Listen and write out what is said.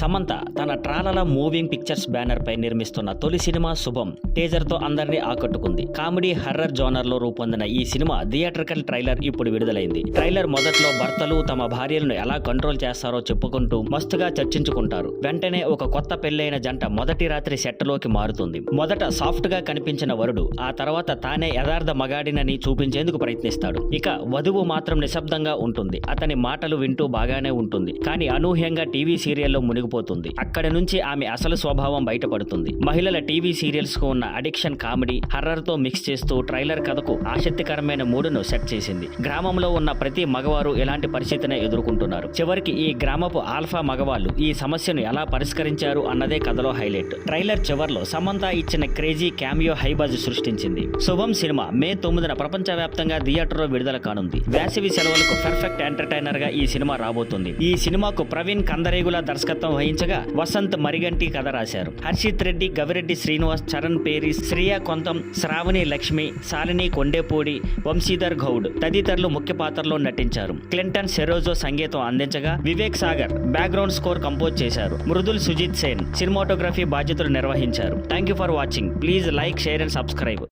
సమంత తన ట్రాలల moving pictures banner పై నిర్మిస్తున్న తొలి సినిమా శుభం టీజర్ తో అందరినీ ఆకట్టుకుంది. కామెడీ హర్రర్ జోనర్ లో రూపొందిన ఈ సినిమా థియేట్రికల్ ట్రైలర్ ఇప్పుడు విడుదలైంది. ట్రైలర్ మొదట్లో భర్తలు తమ భార్యలను ఎలా కంట్రోల్ చేస్తారో చెప్పుకుంటూ మస్తుగా చర్చించుకుంటారు. వెంటనే ఒక కొత్త పెళ్లైన జంట మొదటి రాత్రి సెట్ లోకి మారుతుంది. మొదట సాఫ్ట్ గా కనిపించిన వరుడు ఆ తర్వాత తానే యథార్థ మగాడినని చూపించేందుకు ప్రయత్నిస్తాడు. ఇక వధువు మాత్రం నిశ్శబ్దంగా ఉంటుంది. అతని మాటలు వింటూ బాగానే ఉంటుంది. కానీ అనూహ్యంగా టీవీ సీరియల్లో మునిగిపోతుంది. అక్కడి నుంచి ఆమె అసలు స్వభావం బయటపడుతుంది. మహిళల టీవీ సీరియల్స్ కు ఉన్న అడిక్షన్ కామెడీ హర్రర్ తో మిక్స్ చేస్తూ ట్రైలర్ కథకు ఆసక్తికరమైన మూడును సెట్ చేసింది. గ్రామంలో ఉన్న ప్రతి మగవారు ఇలాంటి పరిస్థితినే ఎదుర్కొంటున్నారు. చివరికి ఈ గ్రామపు ఆల్ఫా మగవాళ్ళు ఈ సమస్యను ఎలా పరిష్కరించారు అన్నదే కథలో హైలైట్. ట్రైలర్ చివర్లో సమంత ఇచ్చిన క్రేజీ క్యామియో హైబజ్ సృష్టించింది. శుభం సినిమా మే 9న ప్రపంచవ్యాప్తంగా థియేటర్లో విడుదల కానుంది. వేసవి సెలవులకు పర్ఫెక్ట్ ఎంటర్టైనర్ గా ఈ సినిమా రాబోతుంది. ఈ సినిమాకు ప్రవీణ్ కందరేగుల దర్శకత్వం వహించగా వసంత్ మరిగంటి కథ రాశారు. హర్షిత్ రెడ్డి, గవిరెడ్డి శ్రీనివాస్, చరణ్ పేరి, శ్రియా కొంతం, శ్రావణి లక్ష్మి, శాలిని కొండేపూడి, వంశీధర్ గౌడ్ తదితరులు ముఖ్య పాత్రలో నటించారు. క్లింటన్ సెరోజో సంగీతం అందించగా Vivek Sagar background score compose చేశారు. మృదుల్ సుజిత్ సేన్ సినిమాటోగ్రఫీ బాధ్యతలు నిర్వహించారు. Thank you for watching. Please like, share and subscribe.